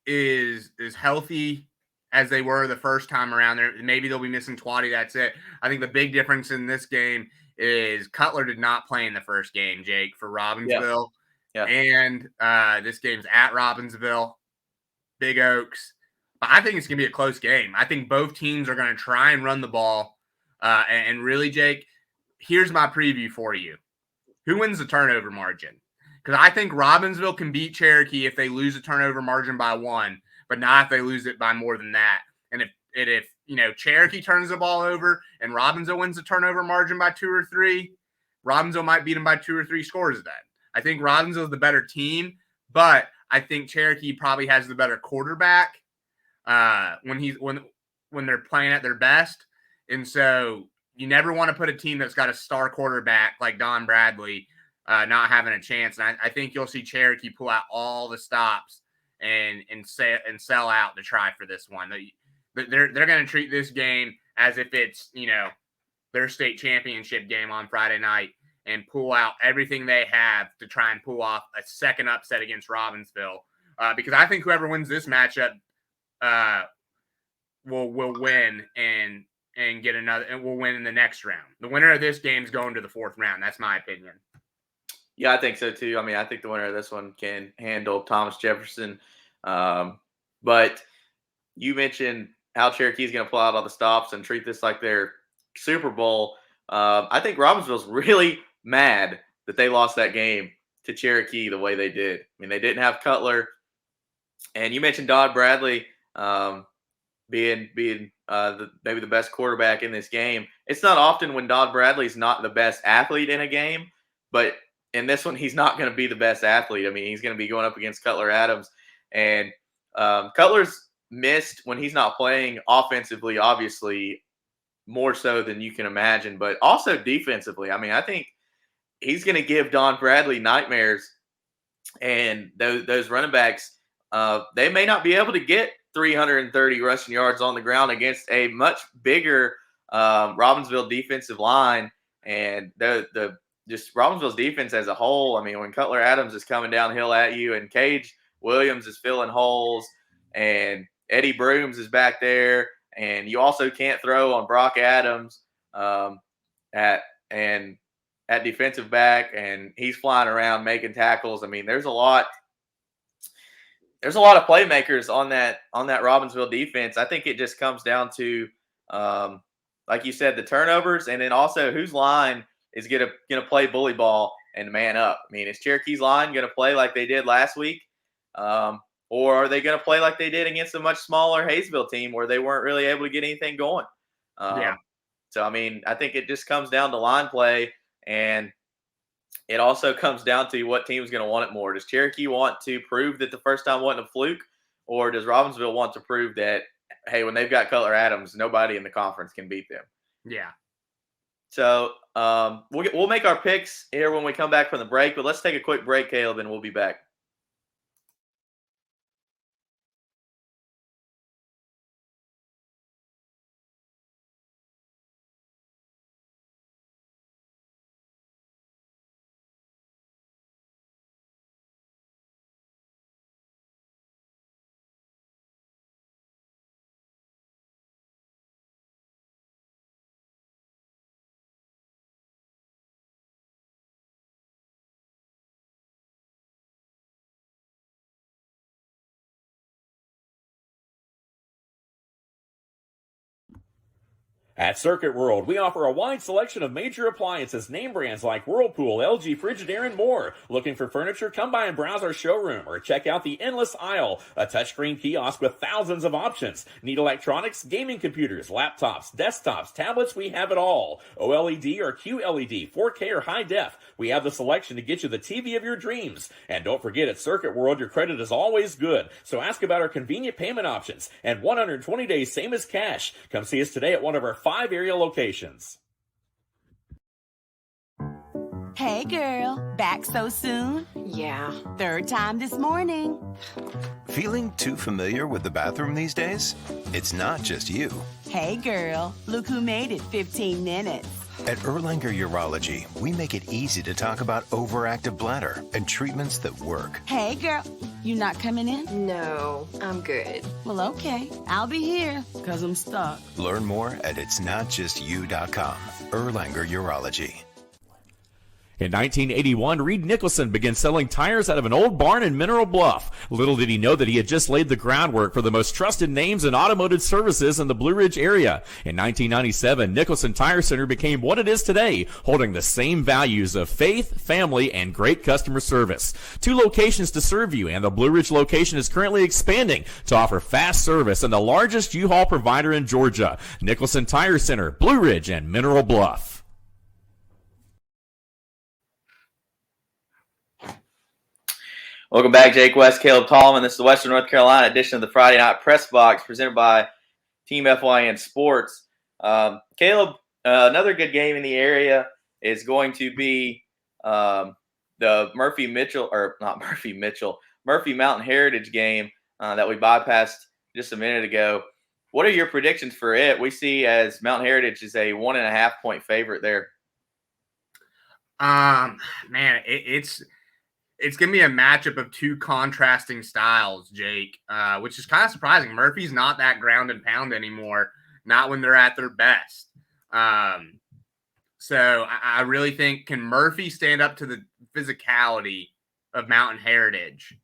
is healthy as they were the first time around. There, maybe they'll be missing Twatty. That's it. I think the big difference in this game is Cutler did not play in the first game, Jake, for Robbinsville. Yeah. And this game's at Robbinsville, Big Oaks. But I think it's going to be a close game. I think both teams are going to try and run the ball. And really, Jake, here's my preview for you. Who wins the turnover margin? Because I think Robbinsville can beat Cherokee if they lose a turnover margin by 1, but not if they lose it by more than that. And if Cherokee turns the ball over and Robbinsville wins the turnover margin by 2 or 3, Robbinsville might beat them by 2 or 3 scores then. I think Robbinsville is the better team, but I think Cherokee probably has the better quarterback when they're playing at their best. And so you never want to put a team that's got a star quarterback like Don Bradley not having a chance. And I think you'll see Cherokee pull out all the stops and sell out to try for this one. They're going to treat this game as if it's their state championship game on Friday night and pull out everything they have to try and pull off a second upset against Robbinsville. Because I think whoever wins this matchup will win and get another, and will win in the next round. The winner of this game is going to the 4th round. That's my opinion. Yeah, I think so too. I mean, I think the winner of this one can handle Thomas Jefferson. But you mentioned how Cherokee is going to pull out all the stops and treat this like their Super Bowl. I think Robbinsville's really mad that they lost that game to Cherokee the way they did. I mean, they didn't have Cutler, and you mentioned Don Bradley being maybe the best quarterback in this game. It's not often when Don Bradley's not the best athlete in a game, but in this one, he's not going to be the best athlete. I mean, he's going to be going up against Cutler Adams, and Cutler's missed when he's not playing offensively, obviously, more so than you can imagine, but also defensively. I mean, I think he's going to give Don Bradley nightmares, and those running backs, they may not be able to get 330 rushing yards on the ground against a much bigger Robbinsville defensive line, and the just Robbinsville's defense as a whole. I mean, when Cutler Adams is coming downhill at you, and Cage Williams is filling holes, and Eddie Brooms is back there. and you also can't throw on Brock Adams at defensive back, and he's flying around making tackles. I mean, there's a lot of playmakers on that Robbinsville defense. I think it just comes down to, like you said, the turnovers, and then also whose line is gonna play bully ball and man up. I mean, is Cherokee's line gonna play like they did last week, or are they gonna play like they did against a much smaller Hayesville team where they weren't really able to get anything going? Yeah. So I mean, I think it just comes down to line play, and it also comes down to what team's going to want it more. Does Cherokee want to prove that the first time wasn't a fluke, or does Robbinsville want to prove that, hey, when they've got Cutler Adams, nobody in the conference can beat them? Yeah. So we'll make our picks here when we come back from the break, but let's take a quick break, Caleb, and we'll be back. At Circuit World, we offer a wide selection of major appliances, name brands like Whirlpool, LG, Frigidaire, and more. Looking for furniture? Come by and browse our showroom or check out the endless aisle, a touchscreen kiosk with thousands of options. Need electronics, gaming computers, laptops, desktops, tablets? We have it all. OLED or QLED, 4K or high def. We have the selection to get you the TV of your dreams. And don't forget, at Circuit World, your credit is always good. So ask about our convenient payment options and 120 days, same as cash. Come see us today at one of our 5 area locations. Hey girl, back so soon? Yeah. Third time this morning. Feeling too familiar with the bathroom these days? It's not just you. Hey girl, look who made it 15 minutes. At Erlanger Urology, we make it easy to talk about overactive bladder and treatments that work. Hey girl, you not coming in? No, I'm good. Well, okay, I'll be here, cause I'm stuck. Learn more at itsnotjustyou.com. Erlanger Urology. In 1981, Reed Nicholson began selling tires out of an old barn in Mineral Bluff. Little did he know that he had just laid the groundwork for the most trusted names in automotive services in the Blue Ridge area. In 1997, Nicholson Tire Center became what it is today, holding the same values of faith, family, and great customer service. 2 locations to serve you, and the Blue Ridge location is currently expanding to offer fast service and the largest U-Haul provider in Georgia. Nicholson Tire Center, Blue Ridge, and Mineral Bluff. Welcome back, Jake West, Caleb Tallman. This is the Western North Carolina edition of the Friday Night Press Box presented by Team FYN Sports. Caleb, another good game in the area is going to be the Murphy Mountain Heritage game that we bypassed just a minute ago. What are your predictions for it? We see as Mountain Heritage is a 1.5 point favorite there. Man, it's going to be a matchup of 2 contrasting styles, Jake, which is kind of surprising. Murphy's not that ground and pound anymore, not when they're at their best. So I really think, can Murphy stand up to the physicality of Mountain Heritage?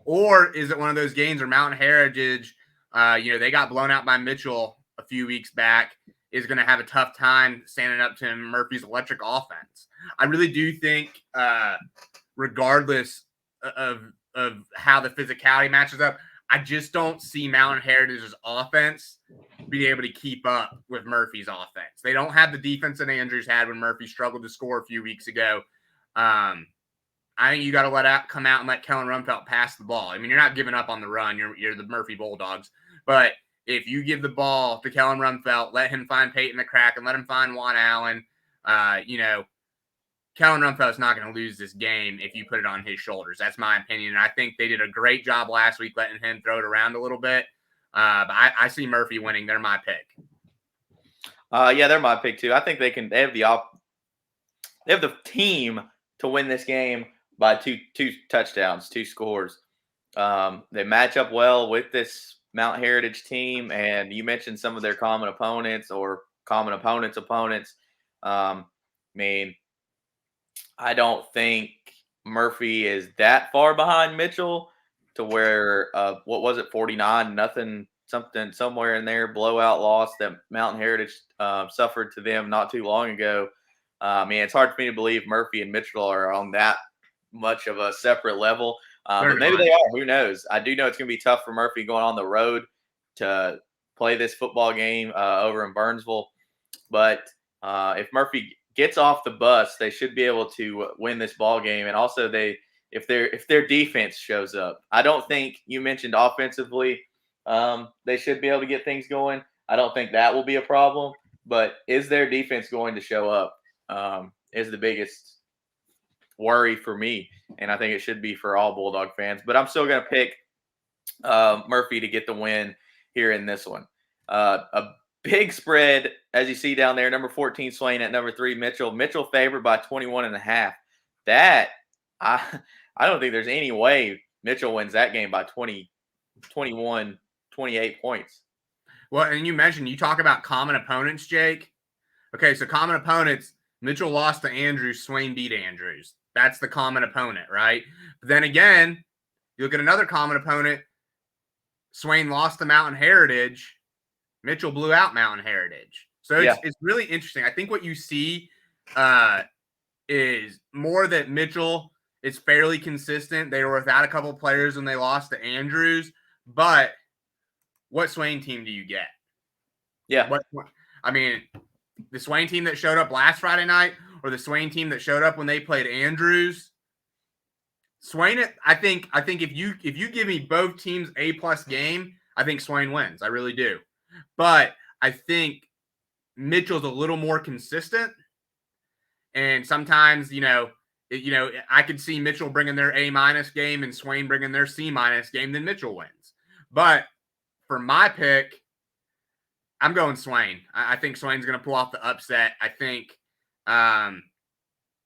Or is it one of those games where Mountain Heritage, they got blown out by Mitchell a few weeks back, is going to have a tough time standing up to Murphy's electric offense? I really do think regardless of how the physicality matches up, I just don't see Mountain Heritage's offense being able to keep up with Murphy's offense. They don't have the defense that Andrews had when Murphy struggled to score a few weeks ago. I think you got to come out and let Kellen Rumfelt pass the ball. I mean, you're not giving up on the run. You're the Murphy Bulldogs. But if you give the ball to Kellen Rumfelt, let him find Peyton the Crack and let him find Juan Allen, Kellen Rumfelt's not going to lose this game if you put it on his shoulders. That's my opinion. And I think they did a great job last week letting him throw it around a little bit. But I see Murphy winning. They're my pick. Yeah, they're my pick too. I think they have the team to win this game by two touchdowns, 2 scores. They match up well with this Mount Heritage team, and you mentioned some of their common opponents or common opponents' opponents. I mean, I don't think Murphy is that far behind Mitchell to where what was it, 49 nothing, something somewhere in there, blowout loss that Mountain Heritage suffered to them not too long ago. I mean, it's hard for me to believe Murphy and Mitchell are on that much of a separate level, but maybe they are. Who knows? I do know it's going to be tough for Murphy going on the road to play this football game over in Burnsville. But if Murphy gets off the bus, they should be able to win this ball game. And also, if their defense shows up, I don't think you mentioned offensively. They should be able to get things going. I don't think that will be a problem. But is their defense going to show up? Is the biggest worry for me, and I think it should be for all Bulldog fans. But I'm still going to pick Murphy to get the win here in this one. A big spread, as you see down there, number 14 Swain at number 3 Mitchell. Mitchell favored by 21.5. That I don't think there's any way Mitchell wins that game by 20, 21, 28 points. Well, and you talk about common opponents, Jake. Okay, so common opponents, Mitchell lost to Andrews, Swain beat Andrews. That's the common opponent, right? But then again, you look at another common opponent, Swain lost to Mountain Heritage, Mitchell blew out Mountain Heritage. So it's really interesting. I think what you see is more that Mitchell is fairly consistent. They were without a couple of players when they lost to Andrews, but what Swain team do you get? Yeah. I mean, the Swain team that showed up last Friday night or the Swain team that showed up when they played Andrews. Swain, I think if you give me both teams A+ game, I think Swain wins. I really do. But I think Mitchell's a little more consistent. And sometimes, I could see Mitchell bringing their A- game and Swain bringing their C- game, then Mitchell wins. But for my pick, I'm going Swain. I think Swain's going to pull off the upset. I think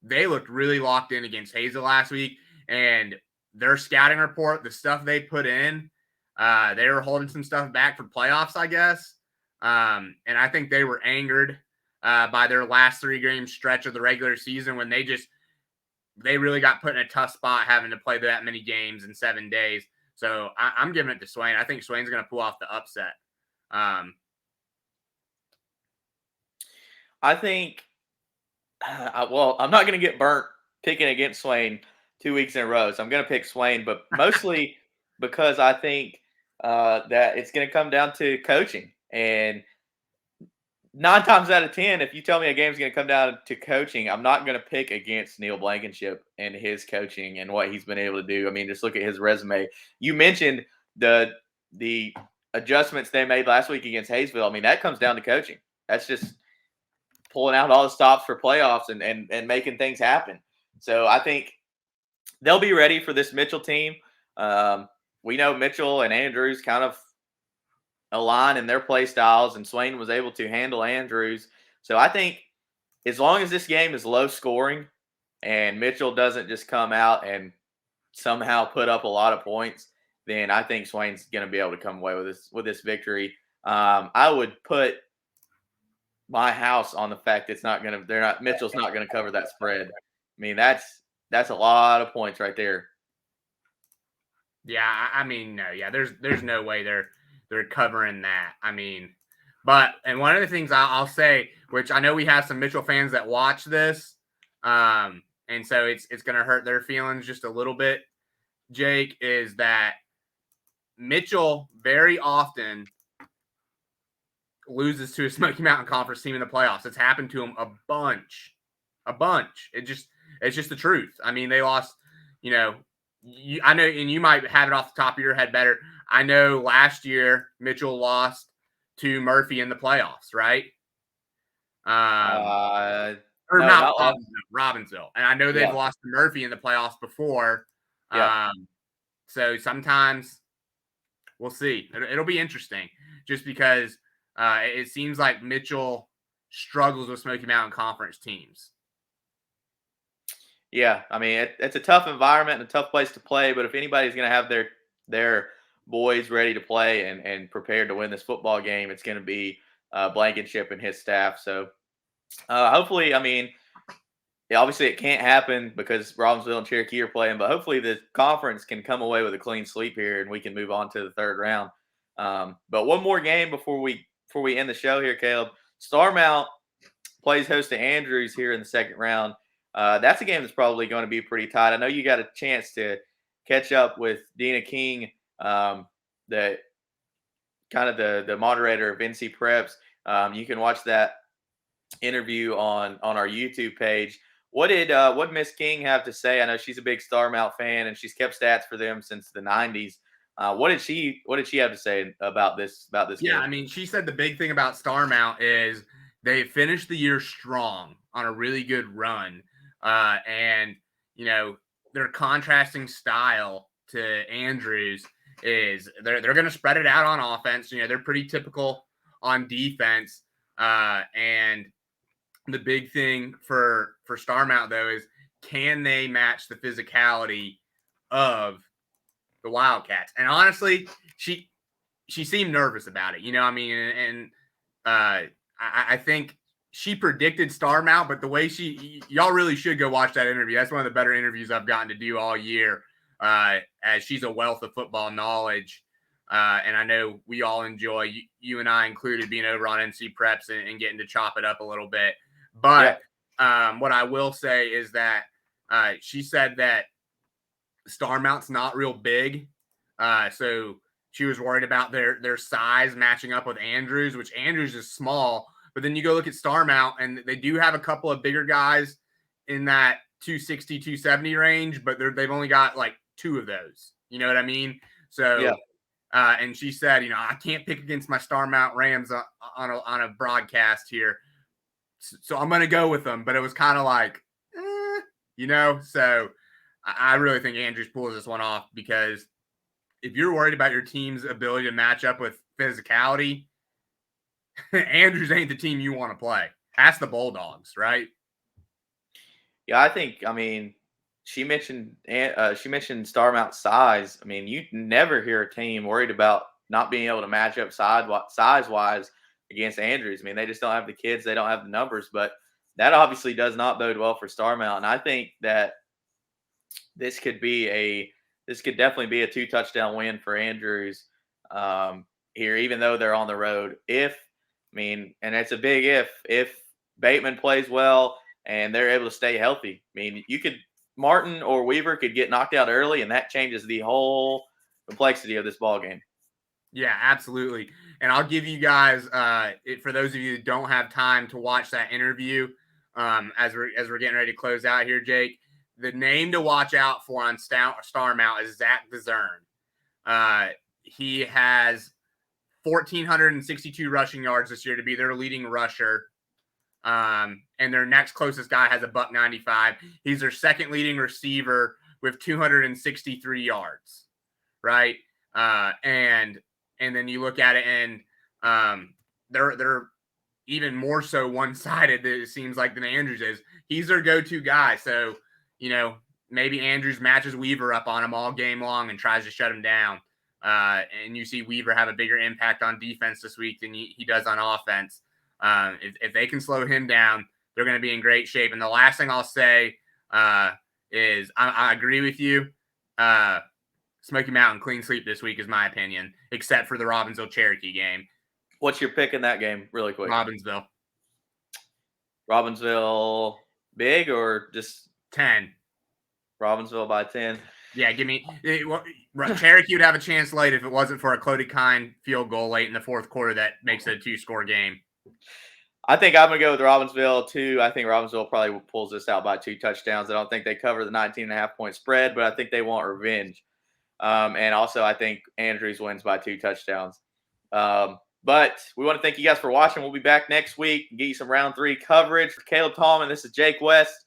they looked really locked in against Hazel last week, and their scouting report, the stuff they put in, they were holding some stuff back for playoffs, I guess. And I think they were angered by their last 3-game stretch of the regular season when they really got put in a tough spot having to play that many games in 7 days. So I'm giving it to Swain. I think Swain's going to pull off the upset. I think, I'm not going to get burnt picking against Swain 2 weeks in a row. So I'm going to pick Swain, but mostly because I think that it's going to come down to coaching. And 9 times out of 10, if you tell me a game's going to come down to coaching, I'm not going to pick against Neil Blankenship and his coaching and what he's been able to do. I mean, just look at his resume. You mentioned the adjustments they made last week against Hayesville. I mean, that comes down to coaching. That's just pulling out all the stops for playoffs and making things happen. So I think they'll be ready for this Mitchell team. We know Mitchell and Andrews kind of align in their play styles, and Swain was able to handle Andrews. So I think as long as this game is low scoring and Mitchell doesn't just come out and somehow put up a lot of points, then I think Swain's going to be able to come away with this victory. I would put my house on the fact Mitchell's not going to cover that spread. I mean, that's a lot of points right there. Yeah, I mean, no, yeah, there's no way they're covering that. I mean, and one of the things I'll say, which I know we have some Mitchell fans that watch this, and so it's going to hurt their feelings just a little bit, Jake, is that Mitchell very often loses to a Smoky Mountain Conference team in the playoffs. It's happened to him a bunch. It's just the truth. I mean, they lost, I know, and you might have it off the top of your head better. I know last year Mitchell lost to Murphy in the playoffs, right? Robbinsville. And I know they've lost to Murphy in the playoffs before. Yeah. So sometimes we'll see. It'll be interesting just because it seems like Mitchell struggles with Smoky Mountain Conference teams. Yeah, I mean, it's a tough environment and a tough place to play, but if anybody's going to have their boys ready to play and prepared to win this football game, it's going to be Blankenship and his staff. So hopefully, I mean, yeah, obviously it can't happen because Robbinsville and Cherokee are playing, but hopefully the conference can come away with a clean sweep here and we can move on to the third round. But one more game before we end the show here, Caleb. Starmount plays host to Andrews here in the second round. That's a game that's probably going to be pretty tight. I know you got a chance to catch up with Dina King, the kind of the moderator of NC Preps. You can watch that interview on our YouTube page. What did Miss King have to say? I know she's a big Starmount fan and she's kept stats for them since the '90s. What did she have to say about this Yeah, game? I mean, she said the big thing about Starmount is they finished the year strong on a really good run, and you know their contrasting style to Andrews is they're going to spread it out on offense. You know, they're pretty typical on defense, and the big thing for Starmount though is can they match the physicality of the Wildcats? And honestly, she seemed nervous about it. You know, I mean, and I think she predicted Starmount, but the way y'all really should go watch that interview. That's one of the better interviews I've gotten to do all year, as she's a wealth of football knowledge. And I know we all enjoy, you and I included, being over on NC Preps and getting to chop it up a little bit. But what I will say is that she said that Starmount's not real big. So she was worried about their size matching up with Andrews, which Andrews is small. But then you go look at Starmount, and they do have a couple of bigger guys in that 260, 270 range, but they've only got like two of those. You know what I mean? So, and she said, you know, I can't pick against my Starmount Rams on a broadcast here. So I'm going to go with them. But it was kind of like, you know, so I really think Andrews pulls this one off, because if you're worried about your team's ability to match up with physicality, Andrews ain't the team you want to play. Ask the Bulldogs, right? Yeah, I think, I mean, she mentioned Starmount's size. I mean, you never hear a team worried about not being able to match up size-wise against Andrews. I mean, they just don't have the kids. They don't have the numbers. But that obviously does not bode well for Starmount. And I think that this could definitely be a 2-touchdown win for Andrews here, even though they're on the road. And it's a big if Bateman plays well and they're able to stay healthy. I mean, Martin or Weaver could get knocked out early, and that changes the whole complexity of this ball game. Yeah, absolutely. And I'll give you guys, for those of you that don't have time to watch that interview, as we're getting ready to close out here, Jake, the name to watch out for on Starmount is Zach DeZern. He has 1,462 rushing yards this year to be their leading rusher. And their next closest guy has a $195. He's their second leading receiver with 263 yards, right? And then you look at it, and they're even more so one-sided, it seems like, than Andrews is. He's their go-to guy. So, you know, maybe Andrews matches Weaver up on him all game long and tries to shut him down. And you see Weaver have a bigger impact on defense this week than he does on offense. If they can slow him down, they're going to be in great shape. And the last thing I'll say is I agree with you. Smoky Mountain clean sweep this week is my opinion, except for the Robbinsville-Cherokee game. What's your pick in that game, really quick? Robbinsville. Robbinsville big or just 10? Robbinsville by 10. Yeah, give me Cherokee would have a chance late if it wasn't for a Cody Kine field goal late in the fourth quarter that makes it a 2-score game. I think I'm going to go with Robbinsville, too. I think Robbinsville probably pulls this out by 2 touchdowns. I don't think they cover the 19.5-point spread, but I think they want revenge. And also, I think Andrews wins by 2 touchdowns. But we want to thank you guys for watching. We'll be back next week and get you some round 3 coverage. For Caleb Tallman, this is Jake West.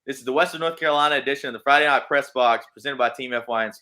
This is the Western North Carolina edition of the Friday Night Press Box presented by Team FYN Sports.